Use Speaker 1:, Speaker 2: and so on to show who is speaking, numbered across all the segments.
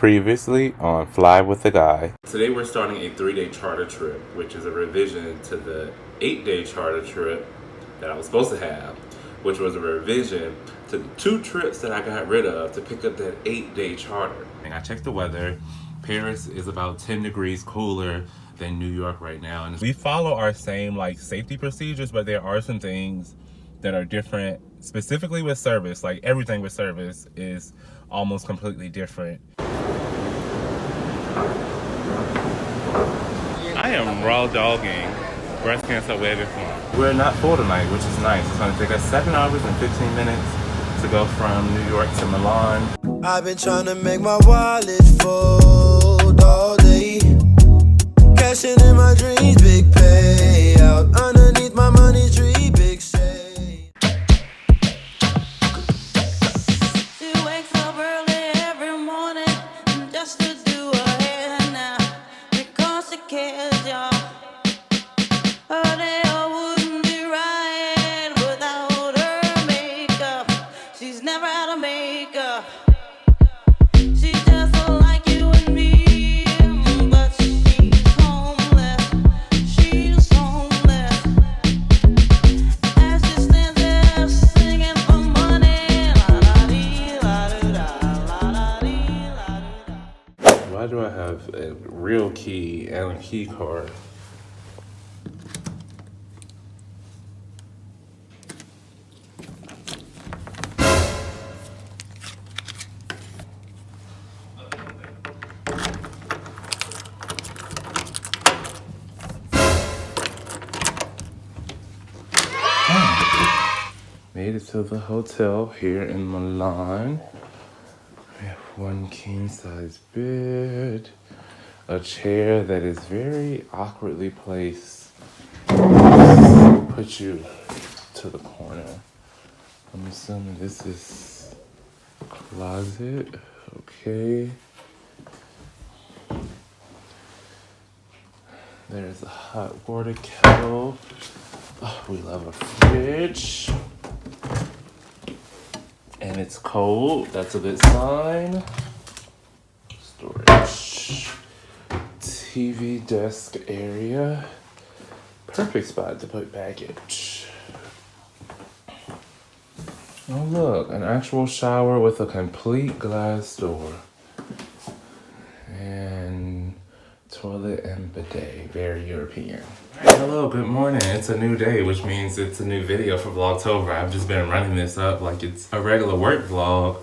Speaker 1: Previously on Fly with the Guy. Today we're starting a 3-day charter trip, which is a revision to the 8-day charter trip that I was supposed to have, which was a revision to the 2 trips that I got rid of to pick up that 8-day charter. And I checked the weather. Paris is about 10 degrees cooler than New York right now. And we follow our same safety procedures, but there are some things that are different, specifically with service. Like everything with service is almost completely different. I am raw dogging breast cancer waving form. We're not full tonight, which is nice. It's gonna take us 7 hours and 15 minutes to go from New York to Milan.
Speaker 2: I've been trying to make my wallet fold all day. Cashing in my dreams, big payout. Underneath my money tree, big shade.
Speaker 3: She wakes up early every morning just to do her hair now because she cares, y'all. Her day wouldn't be right without her makeup. She's never out of makeup. She's just like you and me, but she's homeless. She's homeless. As she stands there singing for money, la-da-dee, la-da-da, la-da-dee, la-da-da.
Speaker 1: Why do I have a real key and a key card? Made it to the hotel here in Milan. We have 1 king size bed, a chair that is very awkwardly placed. Put you to the corner. I'm assuming this is a closet. Okay. There's a hot water kettle. Oh, we love a fridge. And it's cold. That's a good sign. Storage. TV desk area. Perfect spot to put baggage. Oh look, an actual shower with a complete glass door. And toilet and bidet. Very European. Hello, good morning. It's a new day, which means it's a new video for Vlogtober. I've just been running this up like it's a regular work vlog.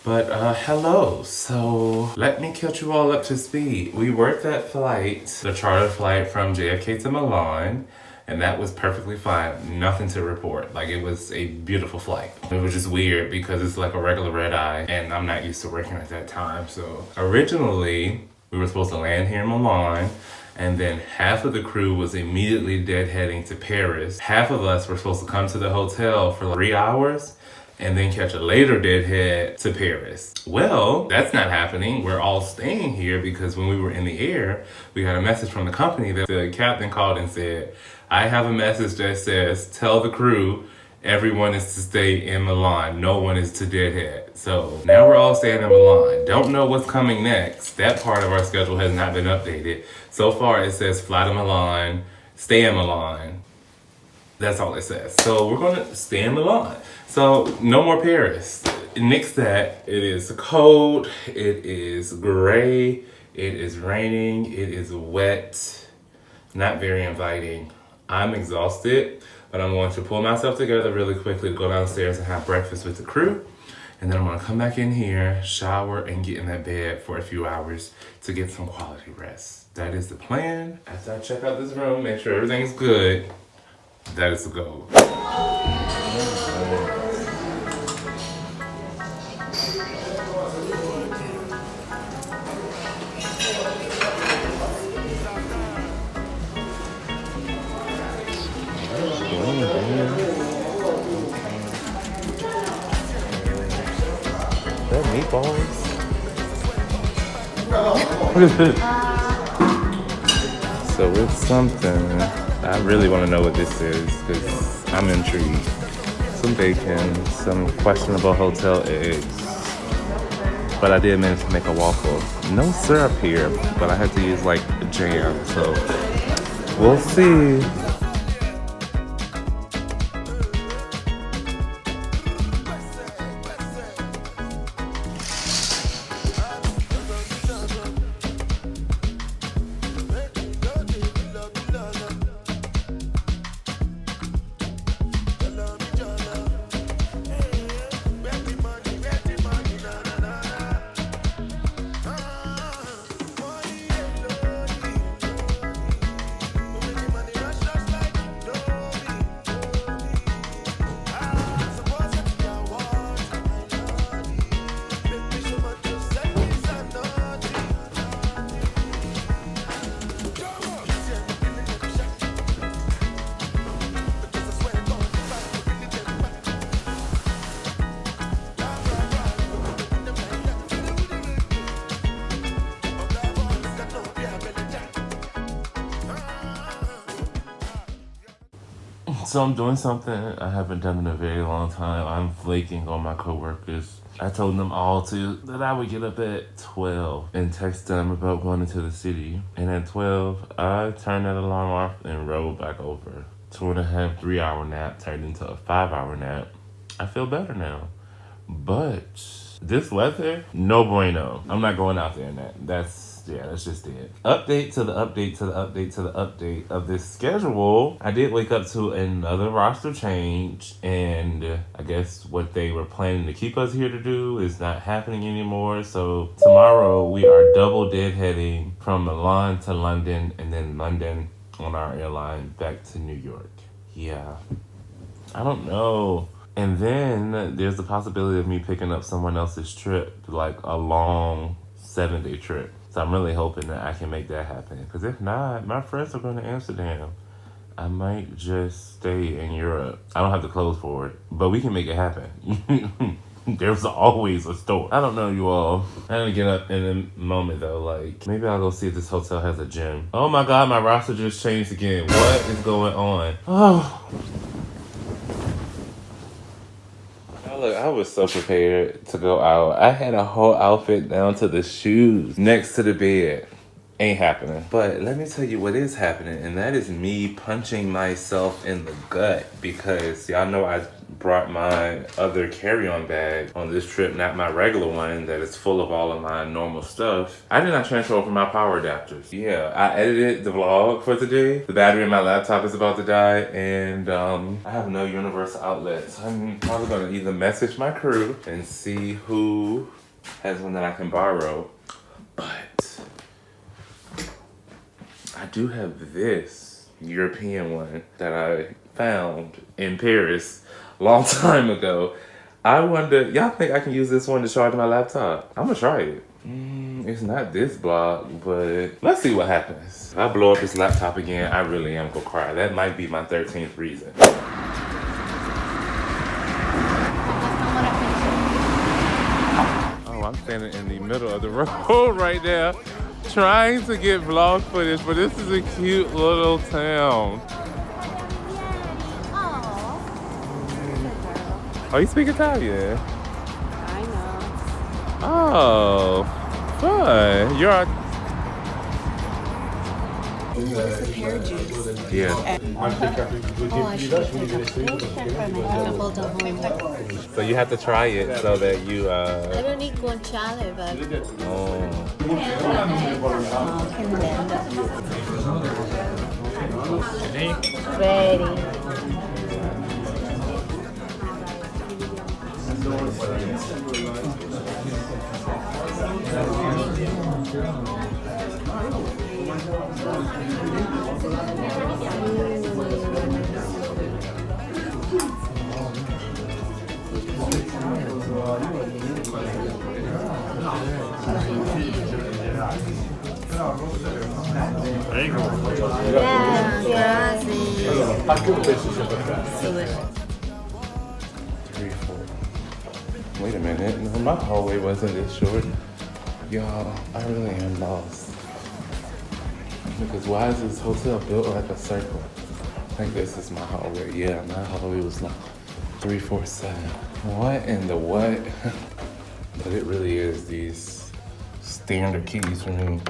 Speaker 1: But hello. So let me catch you all up to speed. We worked that flight, the charter flight from JFK to Milan, and that was perfectly fine. Nothing to report. Like, it was a beautiful flight. It was just weird because it's like a regular red eye and I'm not used to working at that time. So originally we were supposed to land here in Milan, and then half of the crew was immediately deadheading to Paris. Half of us were supposed to come to the hotel for 3 hours and then catch a later deadhead to Paris. Well, that's not happening. We're all staying here because when we were in the air, we got a message from the company that the captain called and said, I have a message that says, tell the crew everyone is to stay in Milan. No one is to deadhead. So now we're all staying in Milan. Don't know what's coming next. That part of our schedule has not been updated. So far it says fly to Milan, stay in Milan. That's all it says. So we're gonna stay in Milan. So no more Paris. Nix that. It is cold, it is gray, it is raining, it is wet, not very inviting. I'm exhausted, but I'm going to pull myself together really quickly to go downstairs and have breakfast with the crew. And then I'm gonna come back in here, shower, and get in that bed for a few hours to get some quality rest. That is the plan. After I check out this room, make sure everything's good, that is the goal. Is that meatballs? What is this? So it's something. I really want to know what this is because I'm intrigued. Some bacon, some questionable hotel eggs. but I did manage to make a waffle. No syrup here, but I had to use like jam, so we'll see. So I'm doing something I haven't done in a very long time. I'm flaking on my coworkers. I told them all that I would get up at 12 and text them about going into the city. And at 12, I turned that alarm off and rolled back over. 2.5, 3 hour nap turned into a 5 hour nap. I feel better now. But this weather, no bueno. I'm not going out there in that. That's just it. Update to the update to the update to the update of this schedule. I did wake up to another roster change, and I guess what they were planning to keep us here to do is not happening anymore. So tomorrow we are double deadheading from Milan to London, and then London on our airline back to New York. Yeah, I don't know. And then there's the possibility of me picking up someone else's trip, like a long 7-day trip. So I'm really hoping that I can make that happen. Because if not, my friends are going to Amsterdam. I might just stay in Europe. I don't have the clothes for it, but we can make it happen. There's always a store. I don't know, you all. I'm gonna get up in a moment though. Like, maybe I'll go see if this hotel has a gym. Oh my God, my roster just changed again. What is going on? Oh. Look, I was so prepared to go out. I had a whole outfit down to the shoes next to the bed. Ain't happening. But let me tell you what is happening, and that is me punching myself in the gut, because y'all know I brought my other carry-on bag on this trip, not my regular one that is full of all of my normal stuff. I did not transfer over my power adapters. Yeah, I edited the vlog for today. The battery in my laptop is about to die, and I have no universal outlets. I'm probably gonna either message my crew and see who has one that I can borrow, but I do have this European one that I found in Paris a long time ago. I wonder, y'all think I can use this one to charge my laptop? I'm gonna try it. It's not this block, but let's see what happens. If I blow up this laptop again, I really am gonna cry. That might be my 13th reason. Oh, I'm standing in the middle of the road right now, trying to get vlog footage, but this is a cute little town. Oh, you speak Italian?
Speaker 4: I know.
Speaker 1: Oh, fun. You're
Speaker 4: Pear juice.
Speaker 1: yeah.
Speaker 4: Oh, I should have taken a couple to home.
Speaker 1: So you have to try it so that you
Speaker 4: I don't eat guanciale, but ready. Yeah, grazie.
Speaker 1: 3, 4. Wait a minute. No, my hallway wasn't this short. Y'all, I really am lost. Because why is this hotel built like a circle? I think this is my hallway. Yeah, my hallway was like 347. What in the what? But it really is these standard keys for me.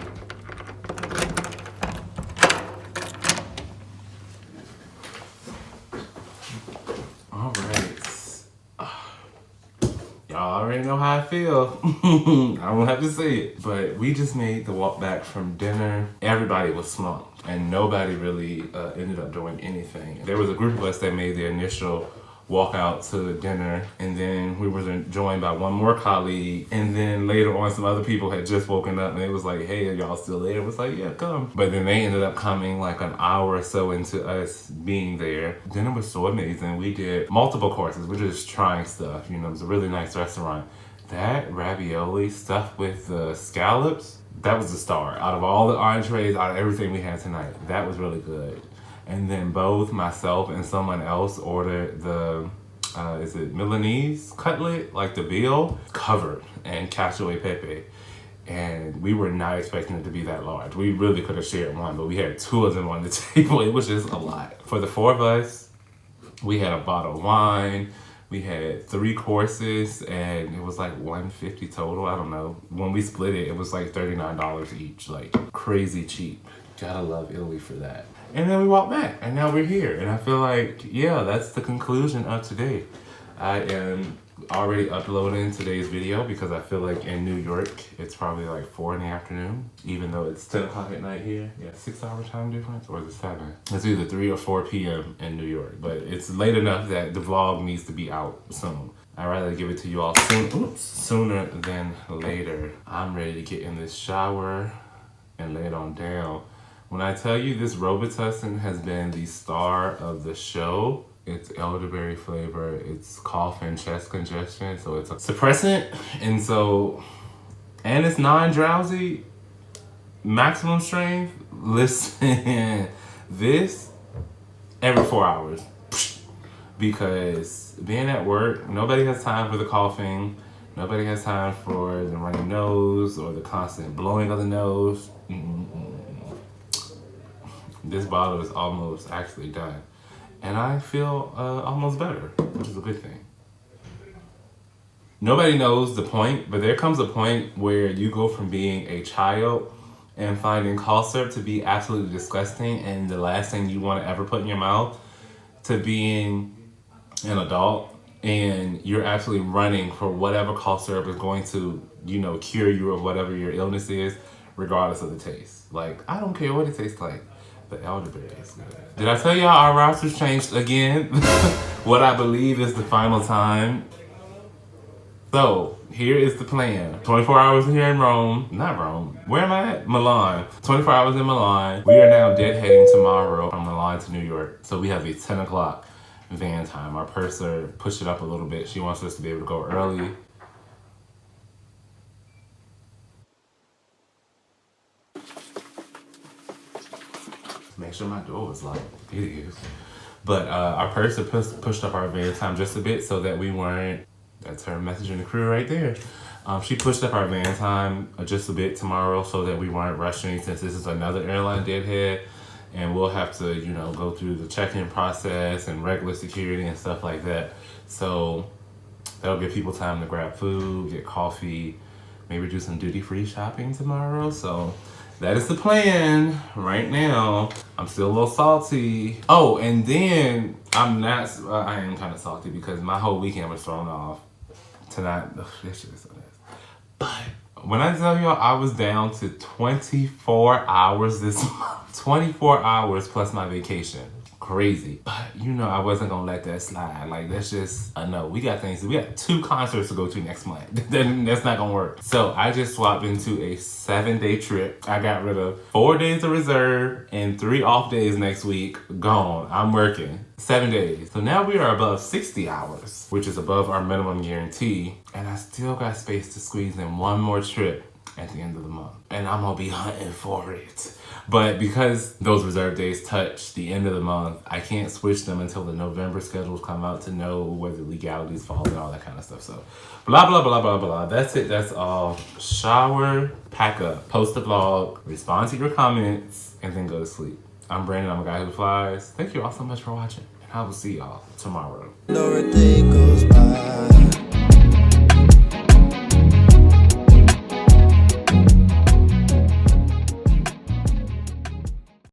Speaker 1: All right. Y'all already know how I feel. I don't have to say it. But we just made the walk back from dinner. Everybody was slumped and nobody really ended up doing anything. There was a group of us that made the initial walk out to dinner, and then we were joined by one more colleague, and then later on some other people had just woken up and it was like, hey, are y'all still there? It was like, yeah, come. But then they ended up coming like an hour or so into us being there. Dinner was so amazing. We did multiple courses. We're just trying stuff, you know. It was a really nice restaurant. That ravioli stuffed with the scallops, that was the star. Out of all the entrees, out of everything we had tonight, that was really good. And then both myself and someone else ordered the, is it Milanese cutlet? Like the veal, covered in cacio e pepe. And we were not expecting it to be that large. We really could have shared one, but we had two of them on the table. It was just a lot. For the four of us, we had a bottle of wine. We had 3 courses and it was like $150 total. I don't know. When we split it, it was like $39 each, like crazy cheap. Gotta love Italy for that. And then we walked back and now we're here. And I feel like, yeah, that's the conclusion of today. I am already uploading today's video because I feel like in New York, it's probably like 4 in the afternoon, even though it's 10 o'clock at night here. Yeah, 6-hour time difference, or is it 7? It's either 3 or 4 p.m. in New York, but it's late enough that the vlog needs to be out soon. I'd rather give it to you all sooner than later. I'm ready to get in this shower and lay it on down. When I tell you this Robitussin has been the star of the show, it's elderberry flavor, it's cough and chest congestion, so it's a suppressant, and it's non-drowsy, maximum strength. Listen, this every 4 hours, because being at work, nobody has time for the coughing, nobody has time for the runny nose or the constant blowing of the nose. This bottle is almost actually done. And I feel almost better, which is a good thing. Nobody knows the point, but there comes a point where you go from being a child and finding cough syrup to be absolutely disgusting and the last thing you want to ever put in your mouth, to being an adult and you're absolutely running for whatever cough syrup is going to, you know, cure you of whatever your illness is, regardless of the taste. Like, I don't care what it tastes like. The elderberry is good. Did I tell y'all our rosters changed again? What I believe is the final time. So, here is the plan. 24 hours here in Rome. Not Rome. Where am I at? Milan. 24 hours in Milan. We are now deadheading tomorrow from Milan to New York. So we have a 10 o'clock van time. Our purser pushed it up a little bit. She wants us to be able to go early. Make sure my door was locked. It is. But our purser pushed up our van time just a bit so that we weren't, that's her message in the crew right there. She pushed up our van time just a bit tomorrow so that we weren't rushing, since this is another airline deadhead and we'll have to, you know, go through the check-in process and regular security and stuff like that. So that'll give people time to grab food, get coffee, maybe do some duty-free shopping tomorrow. So that is the plan right now. I'm still a little salty. Oh, and then I am kind of salty because my whole weekend was thrown off tonight. Ugh, this shit is so nice. But when I tell y'all I was down to 24 hours this month, 24 hours plus my vacation. Crazy. But you know I wasn't gonna let that slide. Like, that's just a no. We got 2 concerts to go to next month. That's not gonna work. So I just swapped into a 7-day trip. I got rid of 4 days of reserve and 3 off days next week. Gone. I'm working 7 days. So now we are above 60 hours, which is above our minimum guarantee. And I still got space to squeeze in one more trip at the end of the month. And I'm gonna be hunting for it. But because those reserve days touch the end of the month, I can't switch them until the November schedules come out to know where the legalities fall and all that kind of stuff. So blah, blah, blah, blah, blah. That's it. That's all. Shower, pack up, post a vlog, respond to your comments, and then go to sleep. I'm Brandon. I'm a guy who flies. Thank you all so much for watching. And I will see y'all tomorrow.
Speaker 2: No, a day goes by.